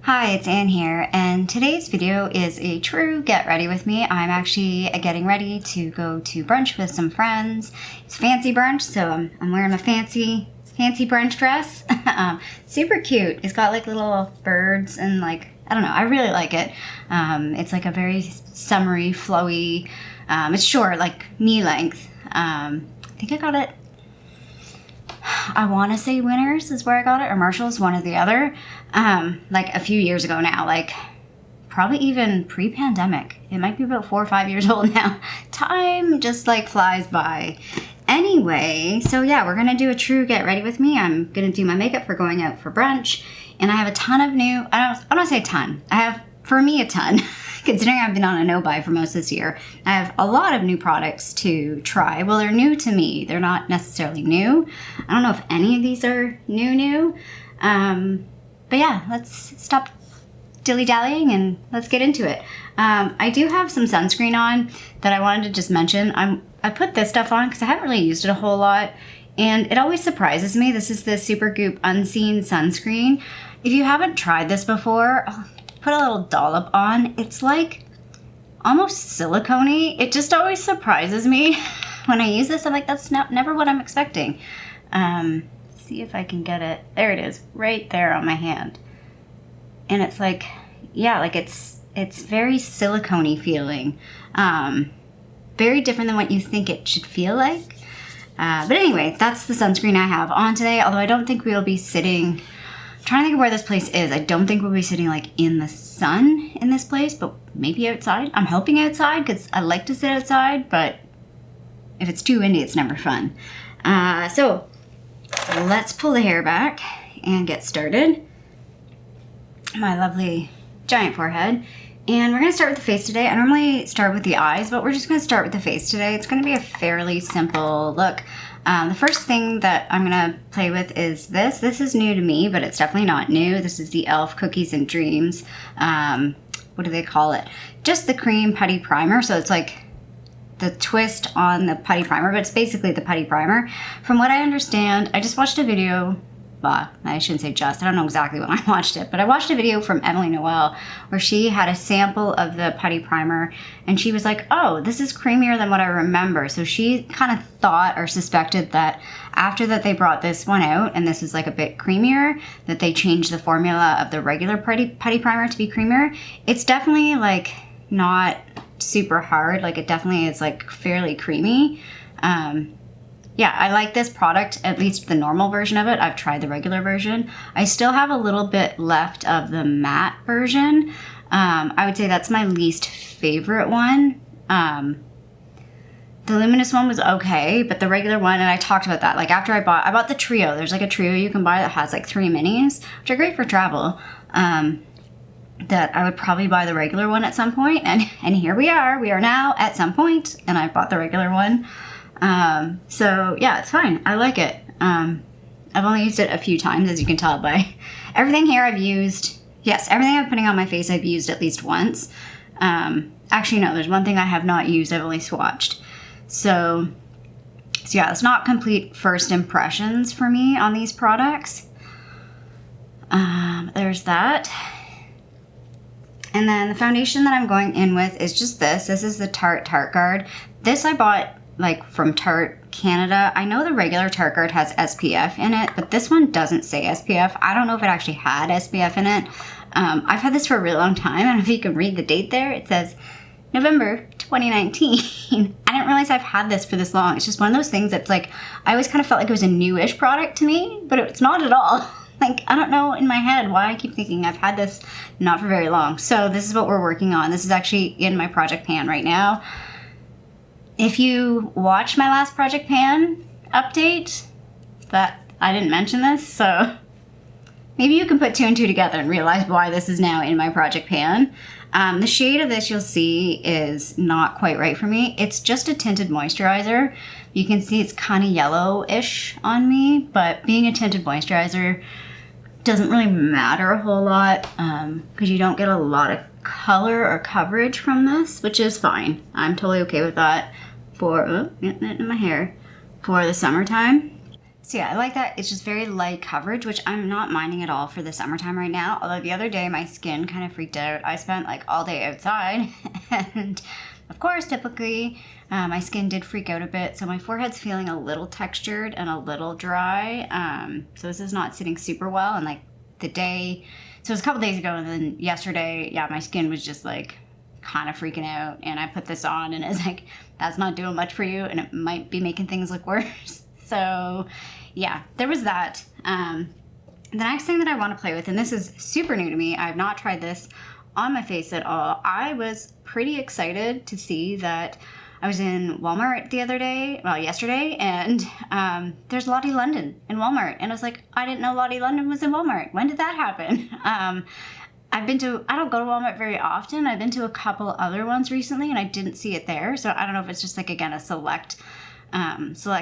Hi, it's Anne here, and today's video is a true get ready with me. I'm actually getting ready to go to brunch with some friends. It's fancy brunch, so I'm wearing a fancy brunch dress. Super cute. It's got like little birds and like, I don't know, I really like it. It's like a very summery, flowy, it's short, like knee length. I think I got it, I want to say Winners is where I got it, or Marshall's, one or the other, like a few years ago now, like probably even pre-pandemic. It might be about 4 or 5 years old now. Time just like flies by. Anyway, so yeah, we're gonna do a true get ready with me. I'm gonna do my makeup for going out for brunch, and I have a ton of new, I don't say a ton, I have, for me, a ton. Considering I've been on a no-buy for most of this year, I have a lot of new products to try. Well, they're new to me. They're not necessarily new. I don't know if any of these are new. But yeah, let's stop dilly-dallying and let's get into it. I do have some sunscreen on that I wanted to just mention. I put this stuff on because I haven't really used it a whole lot, and it always surprises me. This is the Supergoop Unseen Sunscreen. If you haven't tried this before, put a little dollop on. It's like almost silicone-y. It just always surprises me when I use this. I'm like, that's never what I'm expecting. See if I can get it. There it is, right there on my hand. And it's like, yeah, like it's very silicone-y feeling. Very different than what you think it should feel like. But anyway, that's the sunscreen I have on today, although I don't think we'll be sitting, trying to think of where this place is. I don't think we'll be sitting like in the sun in this place, but maybe outside. I'm hoping outside because I like to sit outside, but if it's too windy, it's never fun. So let's pull the hair back and get started. My lovely giant forehead. And we're gonna start with the face today. I normally start with the eyes, but we're just gonna start with the face today. It's gonna be a fairly simple look. The first thing that I'm gonna play with is this. This is new to me, but it's definitely not new. This is the e.l.f. Cookies and Dreams. What do they call it? Just the cream putty primer. So it's like the twist on the putty primer, but it's basically the putty primer. From what I understand, I just watched a video. Well, I shouldn't say just, I don't know exactly when I watched it, but I watched a video from Emily Noel where she had a sample of the putty primer and she was like, oh, this is creamier than what I remember. So she kind of thought or suspected that after that they brought this one out and this is like a bit creamier, that they changed the formula of the regular putty primer to be creamier. It's definitely like not super hard, like it definitely is like fairly creamy. Yeah, I like this product, at least the normal version of it. I've tried the regular version. I still have a little bit left of the matte version. I would say that's my least favorite one. The luminous one was okay, but the regular one, and I talked about that. Like after I bought the trio. There's like a trio you can buy that has like 3 minis, which are great for travel. That I would probably buy the regular one at some point, and here we are. We are now at some point, and I bought the regular one. So yeah, it's fine. I like it. I've only used it a few times, as you can tell by everything here I've used. Yes, everything I'm putting on my face I've used at least once. Actually, no, there's one thing I have not used. I've only swatched. So yeah, it's not complete first impressions for me on these products. There's that. And then the foundation that I'm going in with is just this. This is the Tarte Guard. This I bought like from Tarte Canada. I know the regular Tarte Guard has SPF in it, but this one doesn't say SPF. I don't know if it actually had SPF in it. I've had this for a really long time. I don't know if you can read the date there. It says November 2019. I didn't realize I've had this for this long. It's just one of those things that's like, I always kind of felt like it was a newish product to me, but it's not at all. Like, I don't know in my head why I keep thinking I've had this not for very long. So this is what we're working on. This is actually in my project pan right now. If you watch my last Project Pan update, that I didn't mention this, so maybe you can put 2 and 2 together and realize why this is now in my Project Pan. The shade of this you'll see is not quite right for me. It's just a tinted moisturizer. You can see it's kind of yellowish on me, but being a tinted moisturizer doesn't really matter a whole lot because you don't get a lot of color or coverage from this, which is fine. I'm totally okay with that for, getting it in my hair, for the summertime. So yeah, I like that. It's just very light coverage, which I'm not minding at all for the summertime right now. Although the other day my skin kind of freaked out. I spent like all day outside and of course, typically my skin did freak out a bit. So my forehead's feeling a little textured and a little dry. So this is not sitting super well. And like the day, so it was a couple days ago and then yesterday, yeah, my skin was just like kind of freaking out. And I put this on and it's like, that's not doing much for you. And it might be making things look worse. So yeah, there was that. The next thing that I want to play with, and this is super new to me, I have not tried this on my face at all. I was pretty excited to see that I was in Walmart the other day, well, yesterday, and there's Lottie London in Walmart. And I was like, I didn't know Lottie London was in Walmart. When did that happen? I don't go to Walmart very often. I've been to a couple other ones recently and I didn't see it there. So I don't know if it's just like, again, a select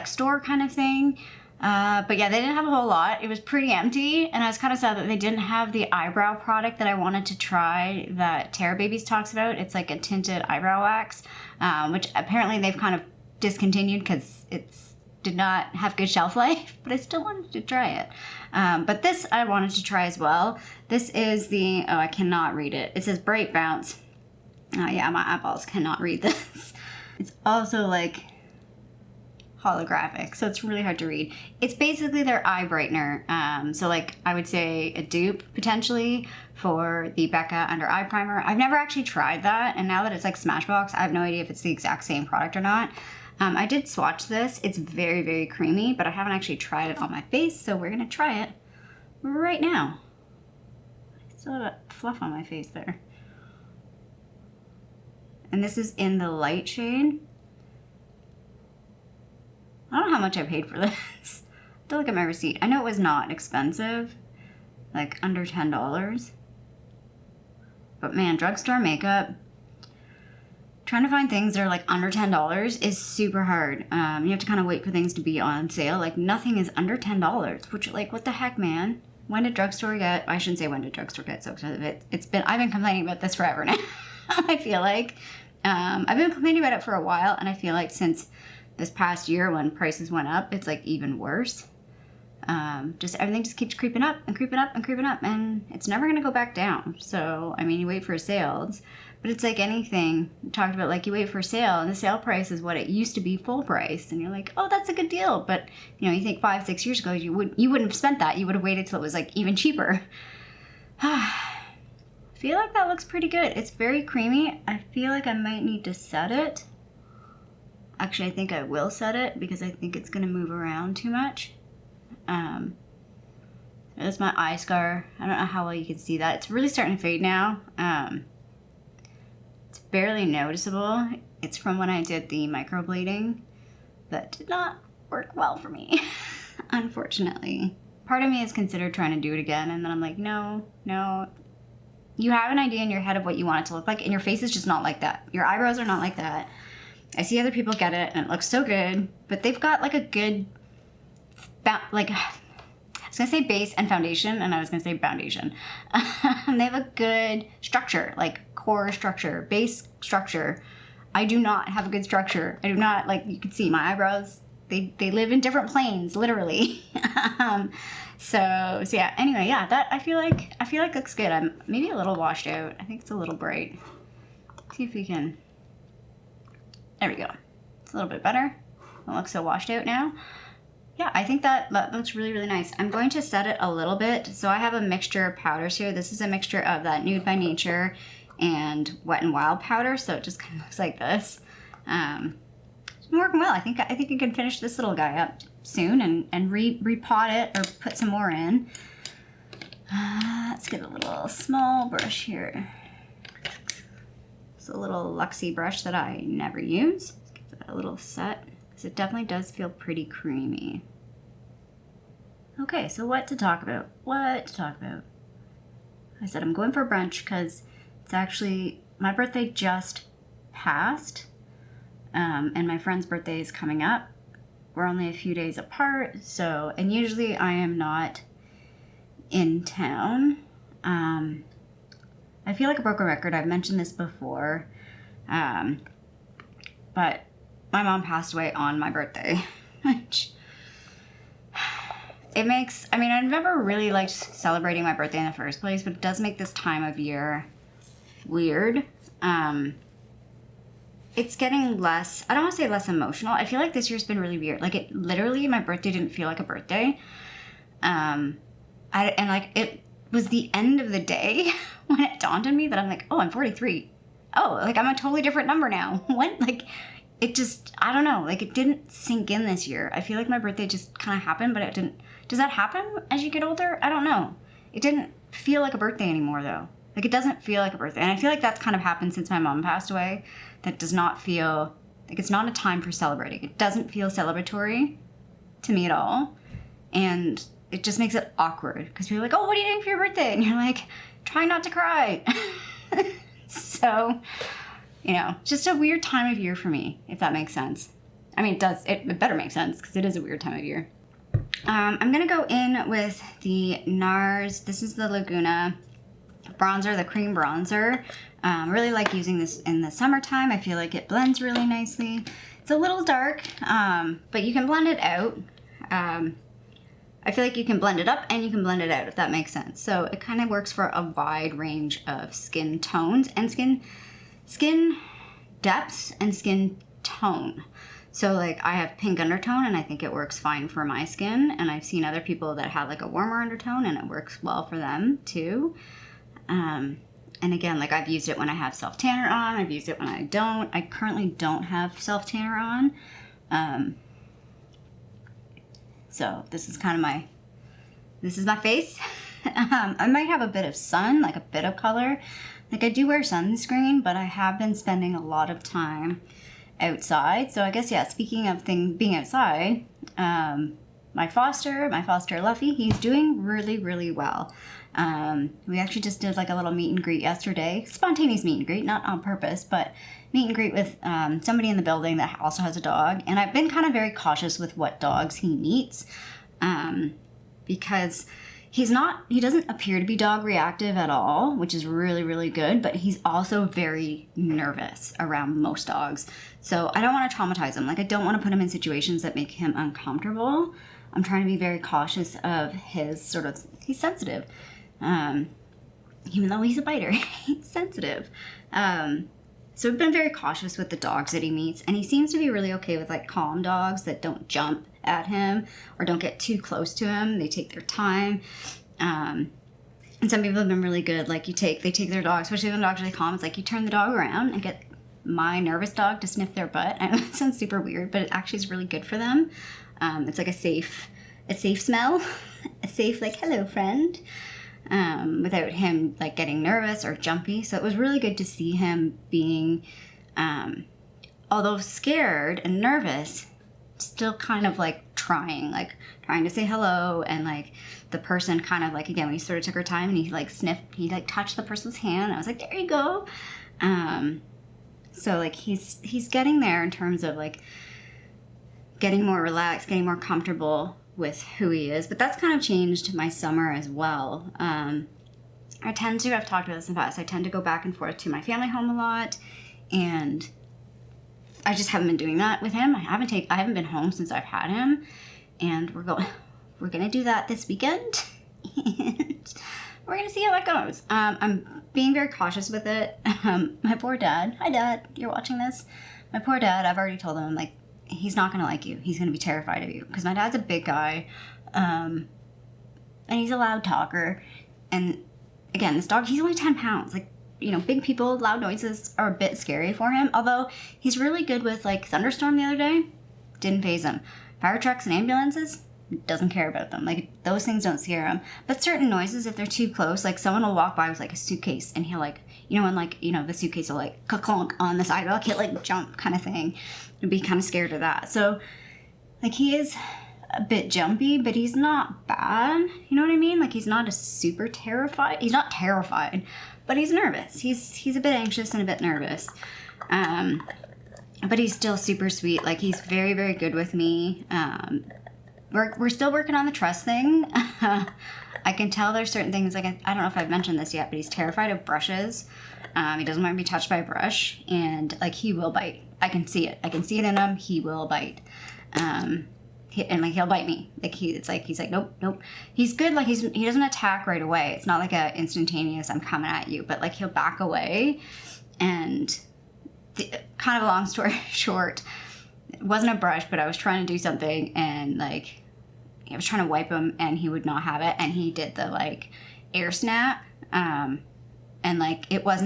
store kind of thing. But yeah, they didn't have a whole lot. It was pretty empty, and I was kind of sad that they didn't have the eyebrow product that I wanted to try that Terra Babies talks about. It's like a tinted eyebrow wax, which apparently they've kind of discontinued because it did not have good shelf life, but I still wanted to try it. But this I wanted to try as well. This is I cannot read it. It says Bright Bounce. Yeah, my eyeballs cannot read this. It's also like holographic, so it's really hard to read. It's basically their eye brightener. So like I would say a dupe potentially for the Becca under eye primer. I've never actually tried that, and now that it's like Smashbox, I have no idea if it's the exact same product or not. I did swatch this. It's very, very creamy, but I haven't actually tried it on my face, so we're gonna try it right now. I still have that fluff on my face there. And this is in the light shade. I don't know how much I paid for this. Don't look at my receipt. I know it was not expensive, like under $10. But man, drugstore makeup, trying to find things that are like under $10 is super hard. You have to kind of wait for things to be on sale. Like nothing is under $10, which like, what the heck, man? When did drugstore get, I shouldn't say when did drugstore get so expensive. I've been complaining about this forever now. I feel like. I've been complaining about it for a while, and I feel like since this past year when prices went up, it's like even worse. Just everything just keeps creeping up and creeping up and creeping up, and it's never going to go back down. So, I mean, you wait for sales, but it's like anything we talked about, like you wait for a sale and the sale price is what it used to be full price. And you're like, oh, that's a good deal. But you know, you think 5-6 years ago, you wouldn't have spent that. You would have waited till it was like even cheaper. I feel like that looks pretty good. It's very creamy. I feel like I might need to set it. Actually, I think I will set it because I think it's going to move around too much. That's my eye scar. I don't know how well you can see that. It's really starting to fade now. It's barely noticeable. It's from when I did the microblading. That did not work well for me, unfortunately. Part of me has considered trying to do it again, and then I'm like, no. You have an idea in your head of what you want it to look like, and your face is just not like that. Your eyebrows are not like that. I see other people get it, and it looks so good, but they've got like a good, like, I was gonna say base and foundation, and I was gonna say foundation. They have a good structure, like core structure, base structure. I do not have a good structure. I do not, like, you can see my eyebrows, they live in different planes, literally. So yeah, anyway, yeah, that I feel like looks good. I'm maybe a little washed out. I think it's a little bright. See if we can, there we go. It's a little bit better. Don't look so washed out now. Yeah, I think that looks really, really nice. I'm going to set it a little bit. So I have a mixture of powders here. This is a mixture of that Nude by Nature and Wet n Wild powder. So it just kind of looks like this. It's been working well. I think I can finish this little guy up soon and repot it or put some more in. Let's get a little small brush here. It's a little Luxie brush that I never use. Let's give it a little set, because it definitely does feel pretty creamy. Okay, so what to talk about? I said I'm going for brunch because it's actually, my birthday just passed, and my friend's birthday is coming up. We're only a few days apart, so, and usually I am not in town. I feel like a broken record. I've mentioned this before, but my mom passed away on my birthday, which it makes, I mean, I've never really liked celebrating my birthday in the first place, but it does make this time of year weird. It's getting less, I don't want to say less emotional. I feel like this year's been really weird. Like, it literally, my birthday didn't feel like a birthday. And like, it was the end of the day when it dawned on me that I'm like, oh, I'm 43. Oh, like, I'm a totally different number now. What? Like, it just, I don't know. Like, it didn't sink in this year. I feel like my birthday just kind of happened, but it didn't. Does that happen as you get older? I don't know. It didn't feel like a birthday anymore, though. Like, it doesn't feel like a birthday. And I feel like that's kind of happened since my mom passed away. That does not feel, like, it's not a time for celebrating. It doesn't feel celebratory to me at all. And it just makes it awkward. Because people are like, oh, what are you doing for your birthday? And you're like, trying not to cry. So, you know, just a weird time of year for me, if that makes sense. I mean, it does. It better make sense, because it is a weird time of year. I'm going to go in with the NARS. This is the Laguna bronzer, the cream bronzer. Really like using this in the summertime. I feel like it blends really nicely. It's a little dark, but you can blend it out. I feel like you can blend it up and you can blend it out, if that makes sense. So it kind of works for a wide range of skin tones and skin depths and skin tone. So like, I have pink undertone and I think it works fine for my skin. And I've seen other people that have like a warmer undertone and it works well for them too. And again, like, I've used it when I have self-tanner on. I've used it when I don't. I currently don't have self-tanner on. So this is kind of this is my face. I might have a bit of sun, like a bit of color. Like, I do wear sunscreen, but I have been spending a lot of time outside. So I guess, yeah, speaking of being outside, my foster Luffy, he's doing really, really well. We actually just did like a little meet and greet yesterday. Spontaneous meet and greet, not on purpose, but meet and greet with somebody in the building that also has a dog. And I've been kind of very cautious with what dogs he meets, because he doesn't appear to be dog reactive at all, which is really, really good, but he's also very nervous around most dogs. So I don't want to traumatize him. Like, I don't want to put him in situations that make him uncomfortable. I'm trying to be very cautious of his he's sensitive. Even though he's a biter, he's sensitive. So I've been very cautious with the dogs that he meets, and he seems to be really okay with like calm dogs that don't jump at him or don't get too close to him. They take their time. And some people have been really good. Like, they take their dog, especially when the dog's really calm. It's like you turn the dog around and get my nervous dog to sniff their butt. I know it sounds super weird, but it actually is really good for them. It's like a safe smell, a safe, like, hello friend, without him like getting nervous or jumpy. So it was really good to see him being, although scared and nervous, still kind of like trying to say hello. And like, the person kind of like, again, we sort of took our time and he like sniffed, he like touched the person's hand. I was like, there you go. So like, he's getting there in terms of like getting more relaxed, getting more comfortable with who he is. But that's kind of changed my summer as well. I've talked about this in the past, I tend to go back and forth to my family home a lot, and I just haven't been doing that with him. I haven't been home since I've had him, and we're gonna do that this weekend, and we're gonna see how that goes. I'm being very cautious with it. My poor dad, hi Dad, you're watching this. My poor dad, I've already told him, like, he's not gonna like you. He's gonna be terrified of you, because my dad's a big guy, and he's a loud talker. And again, this dog, he's only 10 pounds. Like, you know, big people, loud noises are a bit scary for him. Although he's really good with, like, thunderstorm the other day, didn't faze him. Fire trucks and ambulances, doesn't care about them. Like, those things don't scare him. But certain noises, if they're too close, like, someone will walk by with like a suitcase, and he'll like, you know, and like, you know, the suitcase will like clunk on the sidewalk, he'll like jump kind of thing, and be kind of scared of that. So like, he is a bit jumpy, but he's not bad. You know what I mean? Like, he's not he's not terrified, but he's nervous. He's a bit anxious and a bit nervous. But he's still super sweet. Like, he's very, very good with me. We're still working on the trust thing. I can tell there's certain things, like, I don't know if I've mentioned this yet, but he's terrified of brushes. He doesn't want to be touched by a brush, and like, he will bite. I can see it in him. He will bite. and like he'll bite me. Like he's like nope. He's good. Like he doesn't attack right away. It's not like a instantaneous I'm coming at you, but like he'll back away. And kind of a long story short, it wasn't a brush, but I was trying to do something and like I was trying to wipe him and he would not have it, and he did the like air snap, and like it was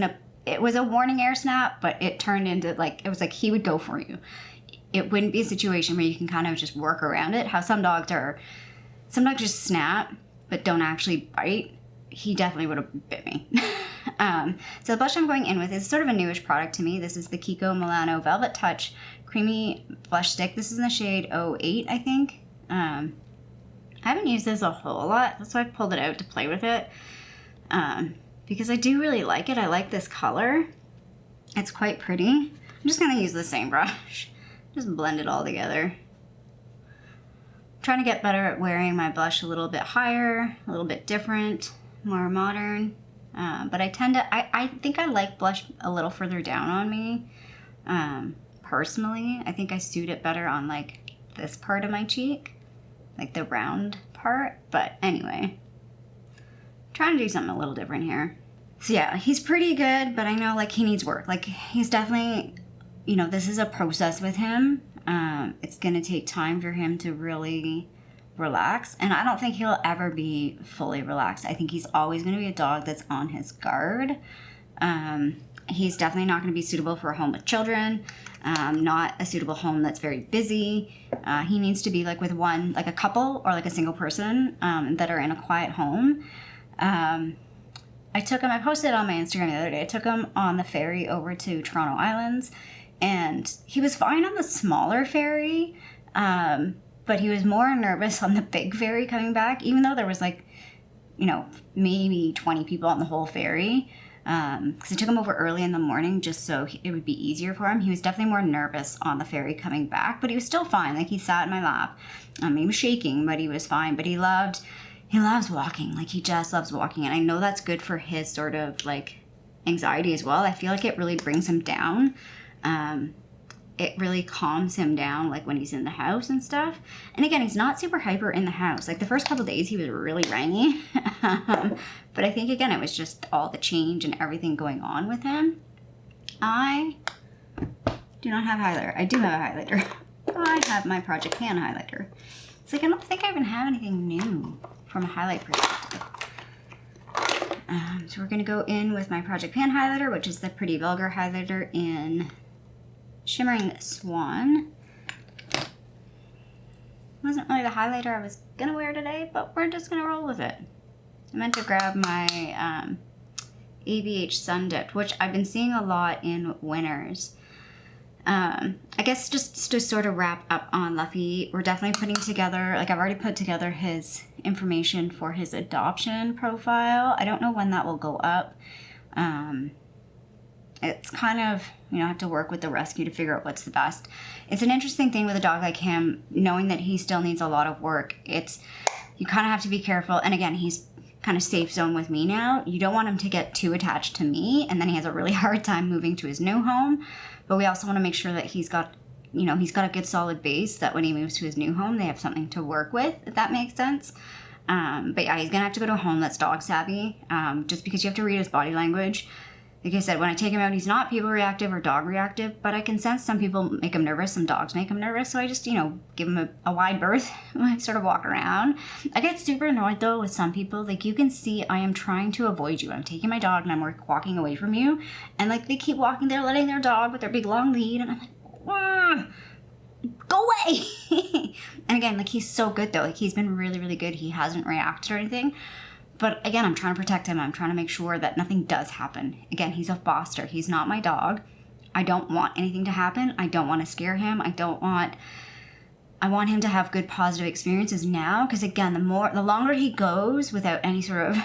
a warning air snap, but it turned into like it was like he would go for you. It wouldn't be a situation where you can kind of just work around it. How some dogs just snap but don't actually bite. He definitely would have bit me. So the blush I'm going in with is sort of a newish product to me. This is the Kiko Milano Velvet Touch Creamy Blush Stick. This is in the shade 08, I think. I haven't used this a whole lot. That's why I pulled it out to play with it. Because I do really like it. I like this color. It's quite pretty. I'm just going to use the same brush. Just blend it all together. I'm trying to get better at wearing my blush a little bit higher, a little bit different, more modern. But I think I like blush a little further down on me. Personally, I think I suit it better on like this part of my cheek, like the round part. But anyway, I'm trying to do something a little different here. So yeah, he's pretty good, but I know like he needs work. Like he's definitely, this is a process with him. It's gonna take time for him to really relax, and I don't think he'll ever be fully relaxed. I think he's always going to be a dog that's on his guard. He's definitely not going to be suitable for a home with children, not a suitable home that's very busy. He needs to be like with like a couple or like a single person that are in a quiet home. I posted on my Instagram the other day, I took him on the ferry over to Toronto Islands, and he was fine on the smaller ferry, but he was more nervous on the big ferry coming back, even though there was like, maybe 20 people on the whole ferry. Because I took him over early in the morning just so it would be easier for him. He was definitely more nervous on the ferry coming back, but he was still fine. Like he sat in my lap. He was shaking, but he was fine. But he loves walking. Like he just loves walking. And I know that's good for his sort of like anxiety as well. I feel like it really brings him down. It really calms him down, like when he's in the house and stuff. And again, he's not super hyper in the house. Like the first couple of days, he was really rangy. But I think, again, it was just all the change and everything going on with him. I do not have highlighter. I do have a highlighter. I have my Project Pan highlighter. It's like I don't think I even have anything new from a highlight perspective. So we're going to go in with my Project Pan highlighter, which is the Pretty Vulgar highlighter in Shimmering Swan. Wasn't really the highlighter I was gonna wear today, but we're just gonna roll with it. I meant to grab my ABH Sun Dipped, which I've been seeing a lot in winners. I guess just to sort of wrap up on Luffy, we're definitely putting together, like I've already put together his information for his adoption profile. I don't know when that will go up. It's kind of, I have to work with the rescue to figure out what's the best. It's an interesting thing with a dog like him, knowing that he still needs a lot of work. You kind of have to be careful. And again, he's kind of safe zone with me now. You don't want him to get too attached to me, and then he has a really hard time moving to his new home. But we also want to make sure that he's got a good solid base, that when he moves to his new home, they have something to work with, if that makes sense. But yeah, he's going to have to go to a home that's dog savvy, just because you have to read his body language. Like I said, when I take him out, he's not people reactive or dog reactive, but I can sense some people make him nervous, some dogs make him nervous, so I just, give him a wide berth when I sort of walk around. I get super annoyed, though, with some people. Like, you can see I am trying to avoid you. I'm taking my dog and I'm walking away from you, and, like, they keep walking there, letting their dog with their big, long lead, and I'm like, go away! And again, like, he's so good, though. Like, he's been really, really good. He hasn't reacted or anything. But again, I'm trying to protect him. I'm trying to make sure that nothing does happen. Again, he's a foster. He's not my dog. I don't want anything to happen. I don't want to scare him. I want him to have good positive experiences now. Because again, the longer he goes without any sort of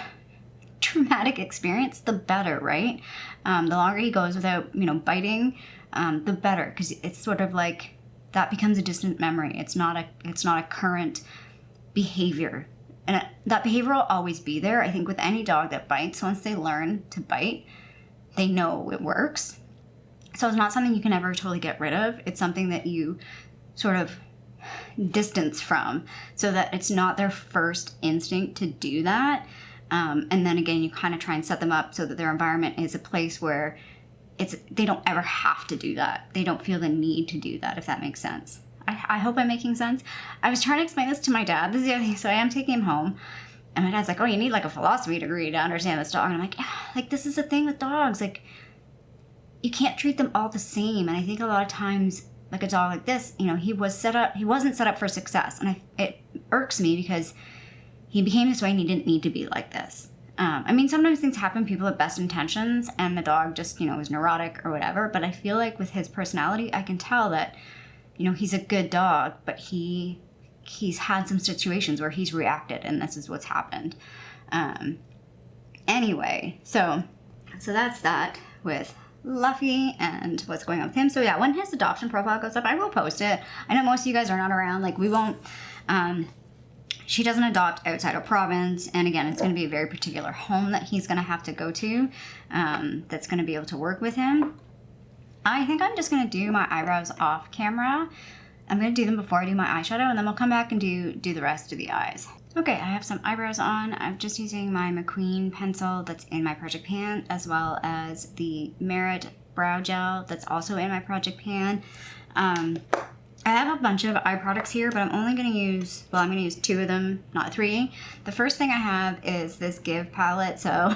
traumatic experience, the better, right? The longer he goes without, biting, the better. Because it's sort of like that becomes a distant memory. It's not a current behavior. And that behavior will always be there. I think with any dog that bites, once they learn to bite, they know it works. So it's not something you can ever totally get rid of. It's something that you sort of distance from, so that it's not their first instinct to do that. And then again, you kind of try and set them up so that their environment is a place where they don't ever have to do that. They don't feel the need to do that, if that makes sense. I hope I'm making sense. I was trying to explain this to my dad. This is the other thing. So I am taking him home. And my dad's like, oh, you need like a philosophy degree to understand this dog. And I'm like, yeah, like this is the thing with dogs. Like you can't treat them all the same. And I think a lot of times, like a dog like this, you know, he wasn't set up for success. And it irks me because he became this way and he didn't need to be like this. I mean, sometimes things happen, people have best intentions, and the dog just, you know, is neurotic or whatever. But I feel like with his personality, I can tell that, you know, he's a good dog, but he's had some situations where he's reacted, and this is what's happened. Anyway, so that's that with Luffy and what's going on with him. So yeah, when his adoption profile goes up, I will post it. I know most of you guys are not around. Like we won't. She doesn't adopt outside of province, and again, it's going to be a very particular home that he's going to have to go to. That's going to be able to work with him. I think I'm just going to do my eyebrows off camera. I'm going to do them before I do my eyeshadow, and then we'll come back and do the rest of the eyes. Okay, I have some eyebrows on. I'm just using my McQueen pencil that's in my project pan, as well as the Merit brow gel that's also in my project pan. I have a bunch of eye products here, but I'm only going to use, well, I'm going to use 2 of them, not 3. The first thing I have is this Give palette, so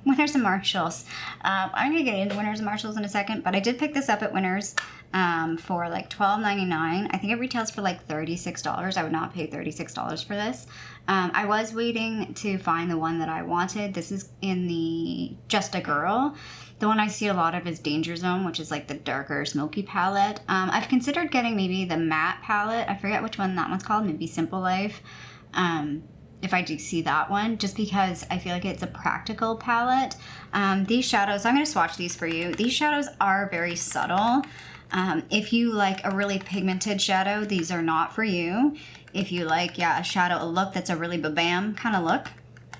Winners and Marshalls. I'm going to get into Winners and Marshalls in a second, but I did pick this up at Winners for like $12.99. I think it retails for like $36. I would not pay $36 for this. I was waiting to find the one that I wanted. This is in the Just a Girl. The one I see a lot of is Danger Zone, which is like the darker smoky palette. I've considered getting maybe the matte palette. I forget which one that one's called, maybe Simple Life. If I do see that one, just because I feel like it's a practical palette. These shadows, I'm going to swatch these for you. These shadows are very subtle. If you like a really pigmented shadow, these are not for you. If you like, a shadow, a look that's a really ba-bam kind of look,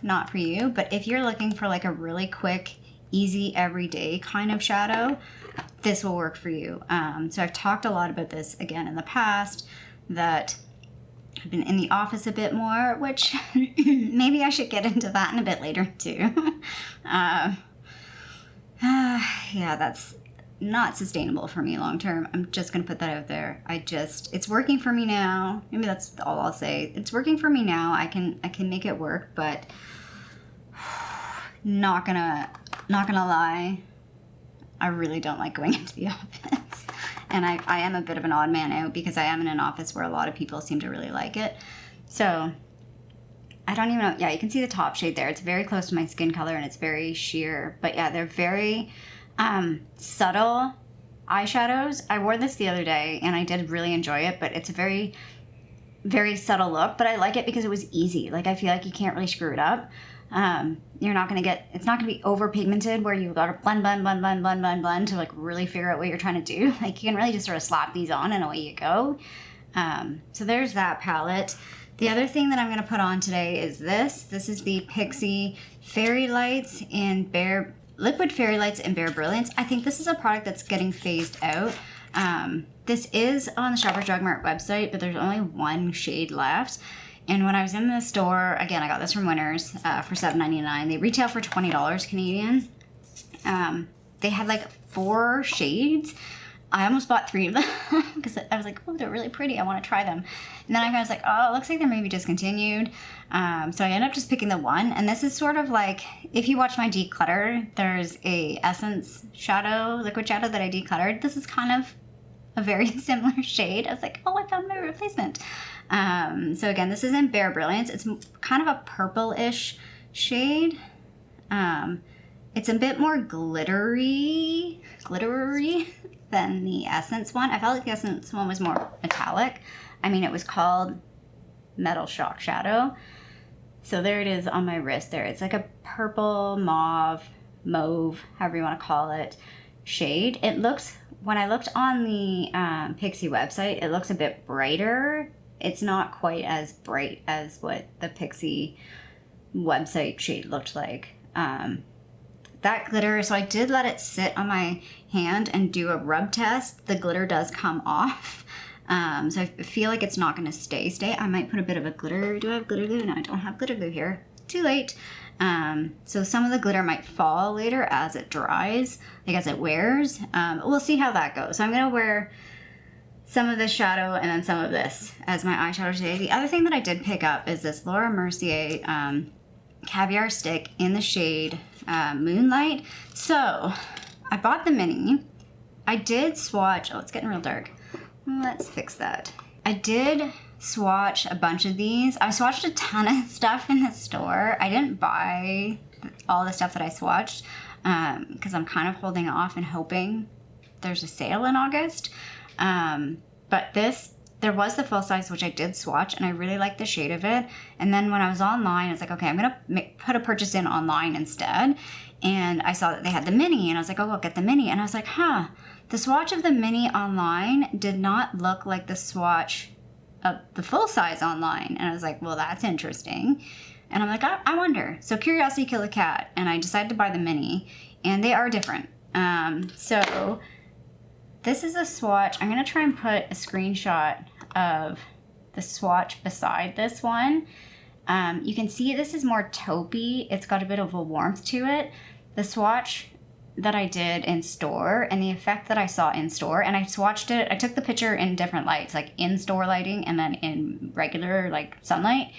not for you. But if you're looking for like a really quick, easy, everyday kind of shadow, this will work for you. So I've talked a lot about this again in the past, that I've been in the office a bit more, which maybe I should get into that in a bit later too. Yeah, that's not sustainable for me long term. I'm just gonna put that out there. It's working for me now. Maybe that's all I'll say. It's working for me now. I can make it work, but not gonna lie, I really don't like going into the office. And I am a bit of an odd man out because I am in an office where a lot of people seem to really like it. So I don't even know. Yeah, you can see the top shade there. It's very close to my skin color and it's very sheer. But yeah, they're very subtle eyeshadows. I wore this the other day and I did really enjoy it, but it's a very, very subtle look. But I like it because it was easy. Like I feel like you can't really screw it up. You're not going to it's not going to be over pigmented where you've got to blend to like really figure out what you're trying to do. Like you can really just sort of slap these on and away you go. So there's that palette. The other thing that I'm going to put on today is this. This is the Pixi Fairy Lights in Liquid Fairy Lights in Bare Brilliance. I think this is a product that's getting phased out. This is on the Shoppers Drug Mart website, but there's only 1 shade left. And when I was in the store, again, I got this from Winners for $7.99. They retail for $20 Canadian. They had like 4 shades. I almost bought 3 of them because I was like, oh, they're really pretty. I want to try them. And then I was like, oh, it looks like they're maybe discontinued. So I ended up just picking the one. And this is sort of like, if you watch my declutter, there's a Essence shadow, liquid shadow that I decluttered. This is kind of a very similar shade. I was like, oh, I found my replacement. So again, this is in Bare Brilliance. It's kind of a purple-ish shade. It's a bit more glittery than the Essence one. I felt like the Essence one was more metallic. I mean, it was called Metal Shock Shadow. So there it is on my wrist there. It's like a purple, mauve, however you want to call it, shade. It looks, when I looked on the Pixi website, it looks a bit brighter. It's not quite as bright as what the Pixi website shade looked like. That glitter, so I did let it sit on my hand and do a rub test. The glitter does come off. So I feel like it's not going to stay. I might put a bit of a glitter. Do I have glitter glue? No, I don't have glitter glue here. Too late. So some of the glitter might fall later as it dries, like as it wears. We'll see how that goes. So I'm going to wear some of this shadow and then some of this as my eyeshadow today. The other thing that I did pick up is this Laura Mercier caviar stick in the shade Moonlight. So I bought the mini. I did swatch. Oh, it's getting real dark. Let's fix that. I did swatch a bunch of these. I swatched a ton of stuff in the store. I didn't buy all the stuff that I swatched because I'm kind of holding off and hoping there's a sale in August. But there was the full size, which I did swatch, and I really liked the shade of it. And then when I was online, I was like, okay, I'm going to put a purchase in online instead. And I saw that they had the mini, and I was like, oh, I'll get the mini. And I was like, the swatch of the mini online did not look like the swatch of the full size online. And I was like, well, that's interesting. And I'm like, I wonder. So curiosity killed a cat, and I decided to buy the mini, and they are different. So this is a swatch. I'm going to try and put a screenshot of the swatch beside this one. You can see this is more taupey. It's got a bit of a warmth to it. The swatch that I did in store and the effect that I saw in store, and I swatched it. I took the picture in different lights, like in store lighting and then in regular like sunlight.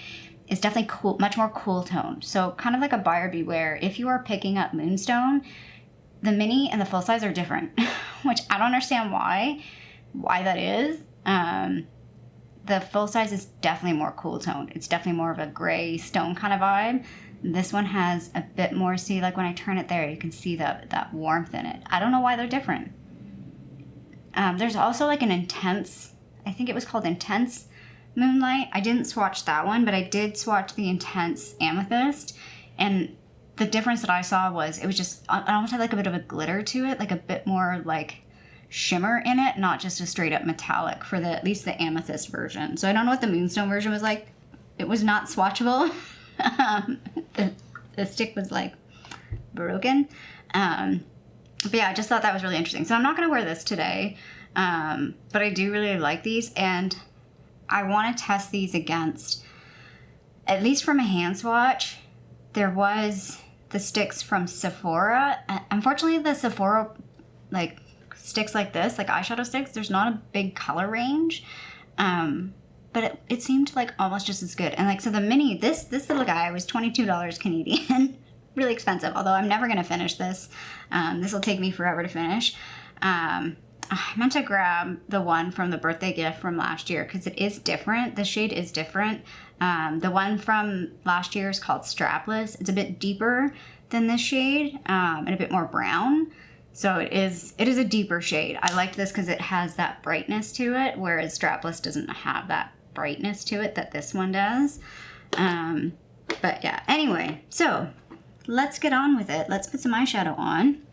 It's definitely cool, much more cool toned. So kind of like a buyer beware. If you are picking up Moonstone, the mini and the full size are different, which I don't understand why that is. The full size is definitely more cool toned. It's definitely more of a gray stone kind of vibe. This one has a bit more, see, like when I turn it there, you can see that warmth in it. I don't know why they're different. There's also like an intense, I think it was called Intense Moonlight. I didn't swatch that one, but I did swatch the Intense Amethyst. And the difference that I saw was it was just, I almost had like a bit of a glitter to it, like a bit more like shimmer in it, not just a straight up metallic for at least the Amethyst version. So I don't know what the Moonstone version was like. It was not swatchable. The stick was like broken. But yeah, I just thought that was really interesting. So I'm not going to wear this today. But I do really like these, and I want to test these against, at least from a hand swatch, there was the sticks from Sephora. Unfortunately, the Sephora like sticks like this, like eyeshadow sticks, there's not a big color range. But it seemed like almost just as good. And like, so the mini, this little guy was $22 Canadian. Really expensive, although I'm never going to finish this. This will take me forever to finish. I meant to grab the one from the birthday gift from last year because it is different. The shade is different. The one from last year is called Strapless. It's a bit deeper than this shade and a bit more brown. So it is a deeper shade. I like this because it has that brightness to it, whereas Strapless doesn't have that brightness to it that this one does. But yeah, anyway, so let's get on with it. Let's put some eyeshadow on.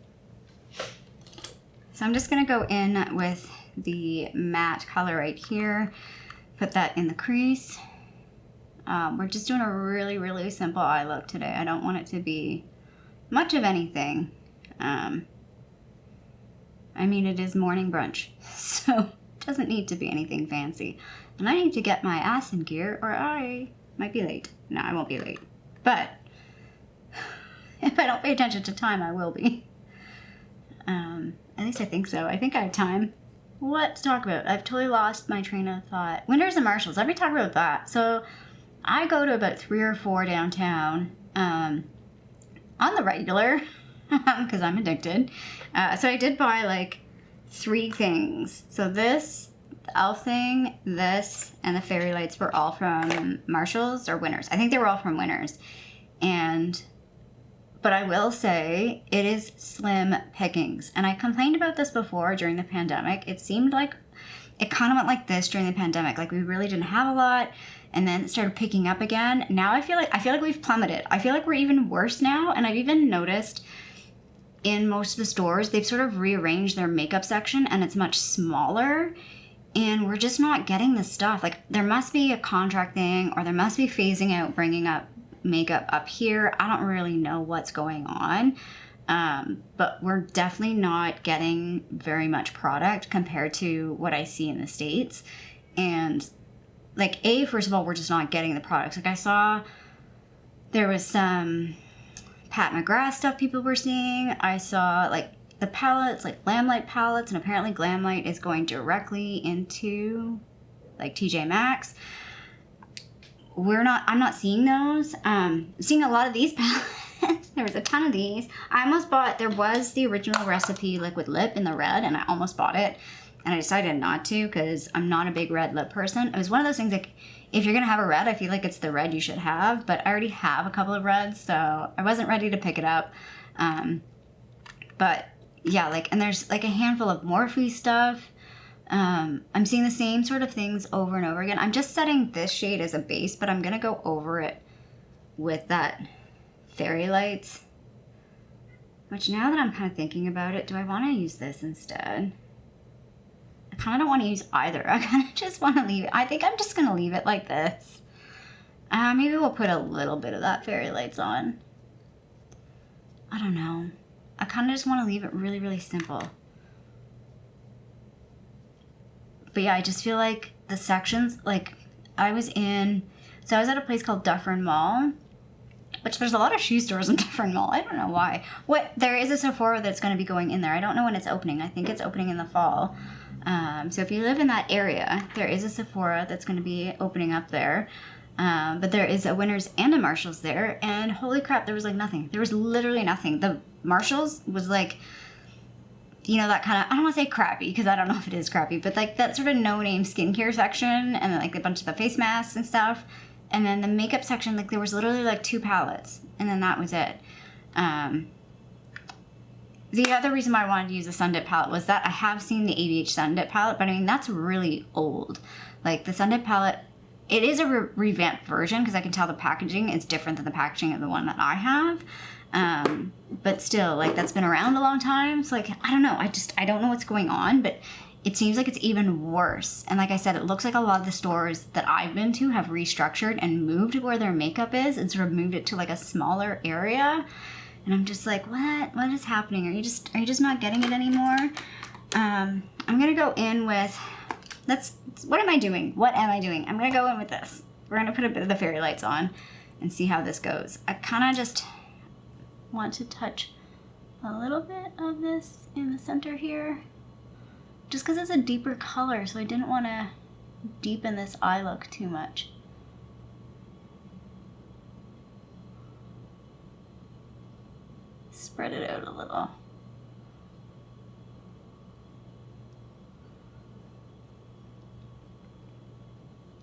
So I'm just going to go in with the matte color right here. Put that in the crease. We're just doing a really, really simple eye look today. I don't want it to be much of anything. I mean, it is morning brunch, so it doesn't need to be anything fancy. And I need to get my ass in gear or I might be late. No, I won't be late. But if I don't pay attention to time, I will be. At least I think so. I think I have time. What to talk about? I've totally lost my train of thought. Winners and Marshalls. Let me talk about that. So I go to about 3 or 4 downtown on the regular because I'm addicted. So I did buy like 3 things. So this, the elf thing, this, and the fairy lights were all from Marshalls or Winners. I think they were all from Winners. But I will say it is slim pickings. And I complained about this before during the pandemic. It seemed like it kind of went like this during the pandemic. Like we really didn't have a lot and then it started picking up again. Now I feel like we've plummeted. I feel like we're even worse now. And I've even noticed in most of the stores, they've sort of rearranged their makeup section and it's much smaller. And we're just not getting the stuff. Like there must be a contract thing or there must be phasing out, bringing up makeup up here. I don't really know what's going on. But we're definitely not getting very much product compared to what I see in the States. And like, first of all, we're just not getting the products. Like, I saw there was some Pat McGrath stuff people were seeing. I saw like the palettes, like Glamlite palettes, and apparently Glamlite is going directly into like TJ Maxx. I'm not seeing those. Seeing a lot of these palettes. There was a ton of these. I almost bought, there was the original recipe liquid lip in the red, and I almost bought it. And I decided not to because I'm not a big red lip person. It was one of those things like, if you're going to have a red, I feel like it's the red you should have. But I already have a couple of reds, so I wasn't ready to pick it up. But yeah, like, and there's like a handful of Morphe stuff. I'm seeing the same sort of things over and over again. I'm just setting this shade as a base, but I'm going to go over it with that Fairy Lights. Which, now that I'm kind of thinking about it, do I want to use this instead? I kind of don't want to use either. I kind of just want to leave it. I think I'm just going to leave it like this. Maybe we'll put a little bit of that Fairy Lights on. I don't know. I kind of just want to leave it really, really simple. But yeah, I just feel like the sections, like, I was at a place called Dufferin Mall, which there's a lot of shoe stores in Dufferin Mall. I don't know why. There is a Sephora that's going to be going in there. I don't know when it's opening. I think it's opening in the fall. So if you live in that area, there is a Sephora that's going to be opening up there. But there is a Winners and a Marshalls there. And holy crap, there was like nothing. There was literally nothing. The Marshalls was like, you know, that kind of, I don't want to say crappy, because I don't know if it is crappy, but like that sort of no-name skincare section, and then like a bunch of the face masks and stuff. And then the makeup section, like there was literally like 2 palettes, and then that was it. The other reason why I wanted to use the Sun Dip palette was that I have seen the ABH Sun Dip palette, but I mean, that's really old. Like the Sun Dip palette, it is a revamped version, because I can tell the packaging is different than the packaging of the one that I have. But still, like, that's been around a long time. So like, I don't know. I don't know what's going on, but it seems like it's even worse. And like I said, it looks like a lot of the stores that I've been to have restructured and moved where their makeup is, and sort of moved it to like a smaller area. And I'm just like, what is happening? Are you just not getting it anymore? I'm going to go in with, what am I doing? I'm going to go in with this. We're going to put a bit of the Fairy Lights on and see how this goes. I kind of just want to touch a little bit of this in the center here, just because it's a deeper color, so I didn't want to deepen this eye look too much. Spread it out a little.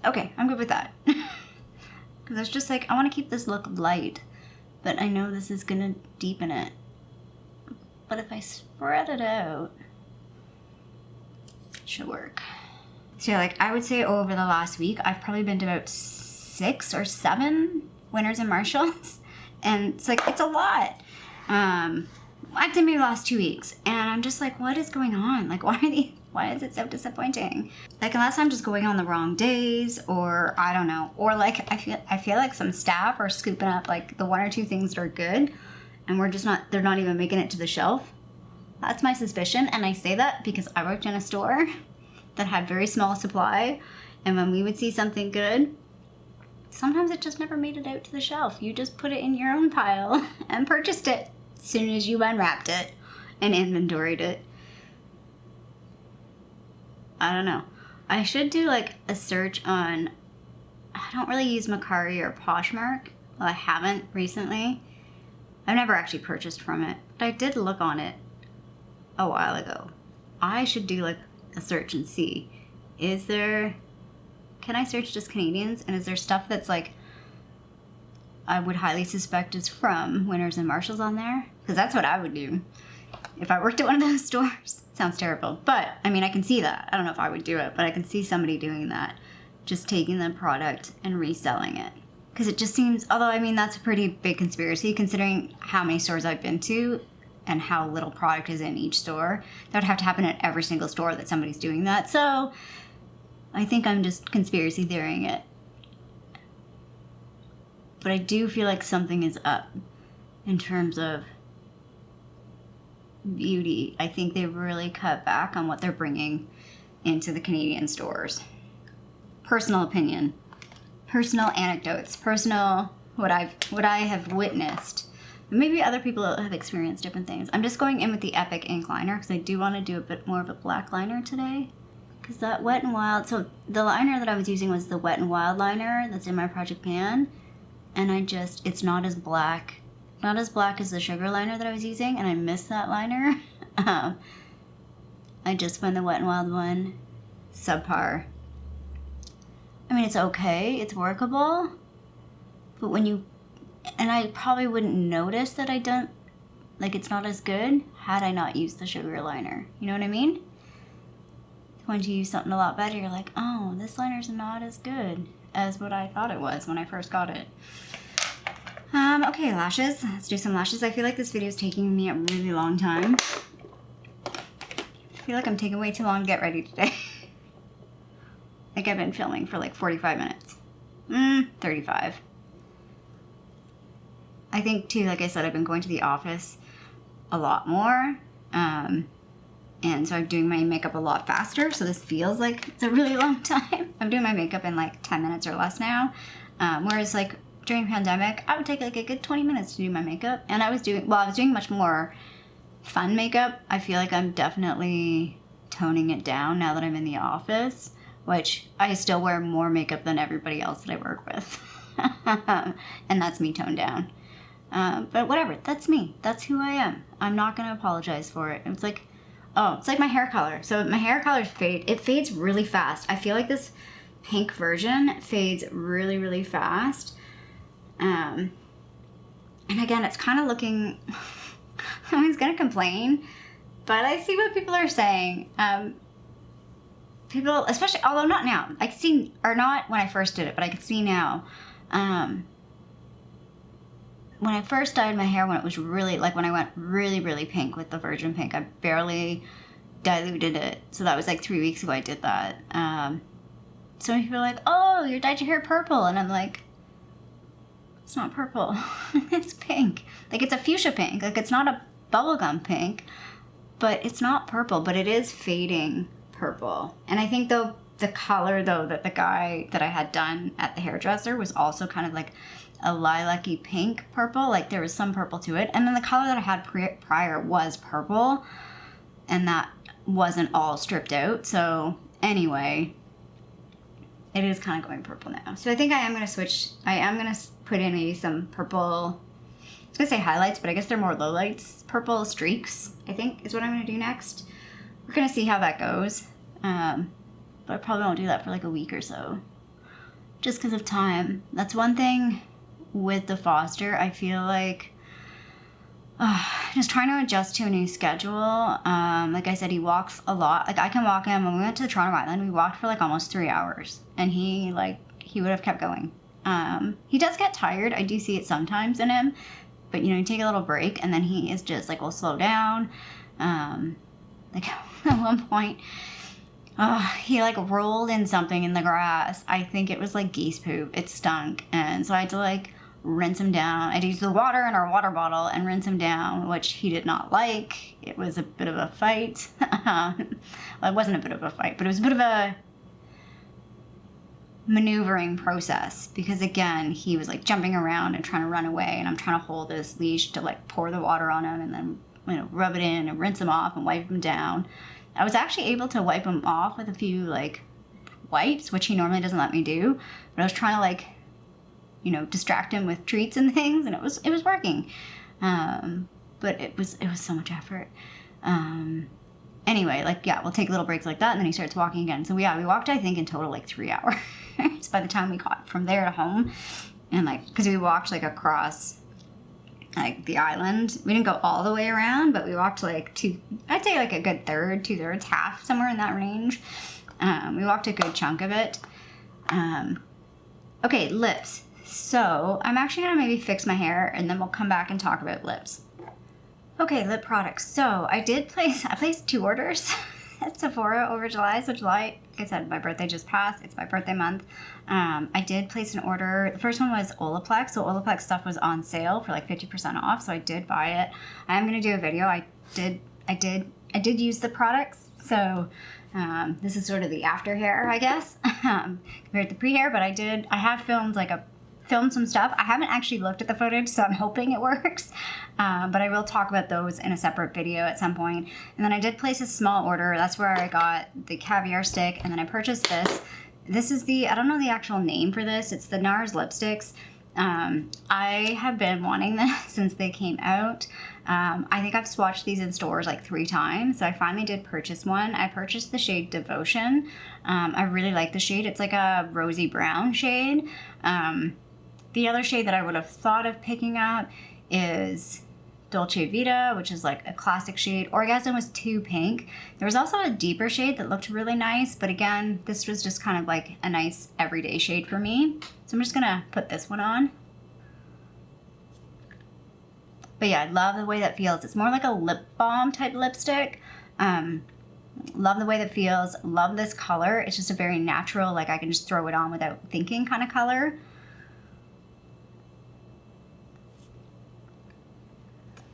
Okay, I'm good with that. Because it's just like, I want to keep this look light, but I know this is going to deepen it. But if I spread it out, it should work. So yeah, like I would say over the last week, I've probably been to about 6 or 7 Winners and Marshalls. And it's like, it's a lot. I've done maybe the last 2 weeks. And I'm just like, what is going on? Like, why is it so disappointing? Like, unless I'm just going on the wrong days, or I don't know. Or like, I feel like some staff are scooping up like the 1 or 2 things that are good, and they're not even making it to the shelf. That's my suspicion. And I say that because I worked in a store that had very small supply, and when we would see something good, sometimes it just never made it out to the shelf. You just put it in your own pile and purchased it as soon as you unwrapped it and inventoried it. I don't know. I should do like a search on, I don't really use Macari or Poshmark. Well, I haven't recently. I've never actually purchased from it, but I did look on it a while ago. I should do like a search and see, can I search just Canadians, and is there stuff that's like I would highly suspect is from Winners and Marshalls on there? Because that's what I would do if I worked at one of those stores. Sounds terrible, but I mean, I can see that. I don't know if I would do it, but I can see somebody doing that, just taking the product and reselling it. Because it just seems, although I mean, that's a pretty big conspiracy considering how many stores I've been to and how little product is in each store. That would have to happen at every single store that somebody's doing that. So I think I'm just conspiracy theorying it. But I do feel like something is up in terms of beauty. I think they really cut back on what they're bringing into the Canadian stores. Personal opinion, personal anecdotes, personal what I have witnessed. Maybe other people have experienced different things. I'm just going in with the Epic ink liner because I do want to do a bit more of a black liner today. Because that Wet n Wild, so the liner that I was using was the Wet n Wild liner that's in my project pan. And it's not as black. Not as black as the sugar liner that I was using, and I miss that liner. I just find the Wet n Wild one subpar. I mean, it's okay, it's workable, but and I probably wouldn't notice that it's not as good had I not used the sugar liner. You know what I mean? When you use something a lot better, you're like, oh, this liner's not as good as what I thought it was when I first got it. Okay, lashes. Let's do some lashes. I feel like this video is taking me a really long time. I feel like I'm taking way too long to get ready today. Like I've been filming for like 45 minutes. 35. I think too, like I said, I've been going to the office a lot more. And so I'm doing my makeup a lot faster. So this feels like it's a really long time. I'm doing my makeup in like 10 minutes or less now. Whereas like during pandemic, I would take like a good 20 minutes to do my makeup. And I was doing much more fun makeup. I feel like I'm definitely toning it down now that I'm in the office, which I still wear more makeup than everybody else that I work with. And that's me toned down. But whatever, that's me. That's who I am. I'm not going to apologize for it. It's like my hair color. So my hair color it fades really fast. I feel like this pink version fades really, really fast. And again, it's kind of looking, I was going to complain, but I see what people are saying. People, especially, although not now, not when I first did it, but I could see now. When I first dyed my hair, when it was really, like when I went really, really pink with the virgin pink, I barely diluted it. So that was like 3 weeks ago I did that. So many people are like, oh, you dyed your hair purple. And I'm like, it's not purple. It's pink. Like it's a fuchsia pink. Like it's not a bubblegum pink, but it's not purple, but it is fading purple. And I think though, the color though that the guy that I had done at the hairdresser was also kind of like a lilac-y pink purple. Like there was some purple to it. And then the color that I had prior was purple, and that wasn't all stripped out. So anyway, it is kind of going purple now. So I think I am going to switch. I am going to put in maybe some purple, I was going to say highlights, but I guess they're more lowlights. Purple streaks, I think, is what I'm going to do next. We're going to see how that goes. But I probably won't do that for like a week or so, just because of time. That's one thing with the foster. I feel like just trying to adjust to a new schedule. Like I said, he walks a lot. Like I can walk him. When we went to the Toronto Island, we walked for like almost 3 hours, and he would have kept going. He does get tired. I do see it sometimes in him, but you take a little break, and then he is just like, will slow down. Like at one point, he like rolled in something in the grass. I think it was like geese poop. It stunk. And so I had to like rinse him down. I had to use the water in our water bottle and rinse him down, which he did not like. It was a bit of a fight. Well, it wasn't a bit of a fight, but it was a bit of a maneuvering process, because again, he was like jumping around and trying to run away, and I'm trying to hold this leash to like pour the water on him and then rub it in and rinse him off and wipe him down. I was actually able to wipe him off with a few like wipes, which he normally doesn't let me do, but I was trying to like distract him with treats and things, and it was working. But it was so much effort. Anyway, like, yeah, we'll take little breaks like that, and then he starts walking again. So we walked, I think, in total like 3 hours by the time we got from there to home. And like, because we walked like across like the island. We didn't go all the way around, but we walked like I'd say like a good third, 2/3, half, somewhere in that range. We walked a good chunk of it. Okay, lips. So I'm actually gonna maybe fix my hair, and then we'll come back and talk about lips. Okay, lip products. So I placed 2 orders at Sephora over July. So July, like I said, my birthday just passed. It's my birthday month. I did place an order. The first one was Olaplex. So Olaplex stuff was on sale for like 50% off. So I did buy it. I am going to do a video. I did I did use the products, so this is sort of the after hair, I guess, compared to pre-hair. But I have filmed some stuff. I haven't actually looked at the footage, so I'm hoping it works. But I will talk about those in a separate video at some point. And then I did place a small order. That's where I got the caviar stick, and then I purchased this. This is I don't know the actual name for this. It's the NARS lipsticks. I have been wanting this since they came out. I think I've swatched these in stores like 3 times, so I finally did purchase one. I purchased the shade Devotion. I really like the shade. It's like a rosy brown shade. The other shade that I would have thought of picking up is Dolce Vita, which is like a classic shade. Orgasm was too pink. There was also a deeper shade that looked really nice, but again, this was just kind of like a nice everyday shade for me. So I'm just gonna put this one on. But yeah, I love the way that feels. It's more like a lip balm type lipstick. Love the way that feels. Love this color. It's just a very natural, like I can just throw it on without thinking kind of color.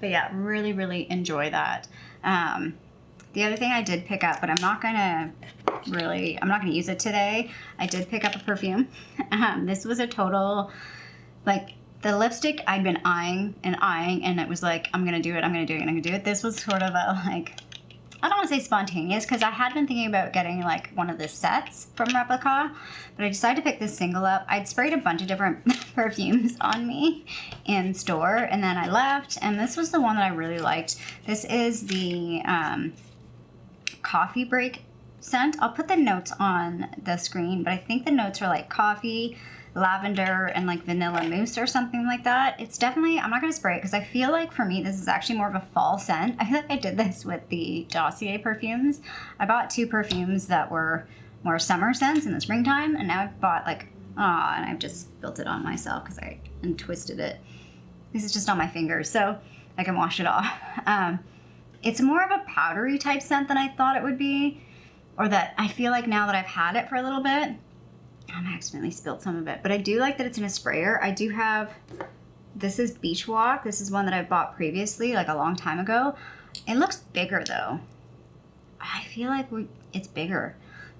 But yeah, really, really enjoy that. The other thing I did pick up, but I'm not gonna use it today. I did pick up a perfume. This was a total, like, the lipstick I'd been eyeing, and it was like, I'm gonna do it. This was sort of a, like, I don't want to say spontaneous, because I had been thinking about getting like one of the sets from Replica, but I decided to pick this single up. I'd sprayed a bunch of different perfumes on me in store, and then I left, and this was the one that I really liked. This is the coffee break scent. I'll put the notes on the screen, but I think the notes are like coffee, lavender, and like vanilla mousse or something like that. It's definitely, I'm not going to spray it because I feel like for me this is actually more of a fall scent. I feel like I did this with the Dossier perfumes. I bought 2 perfumes that were more summer scents in the springtime, and now I've bought like, and I've just built it on myself because I twisted it. This is just on my fingers, so I can wash it off. It's more of a powdery type scent than I thought it would be, or that I feel like now that I've had it for a little bit. I accidentally spilled some of it, but I do like that it's in a sprayer. I do have, this is Beach Walk. This is one that I bought previously, like a long time ago. It looks bigger though. I feel like it's bigger.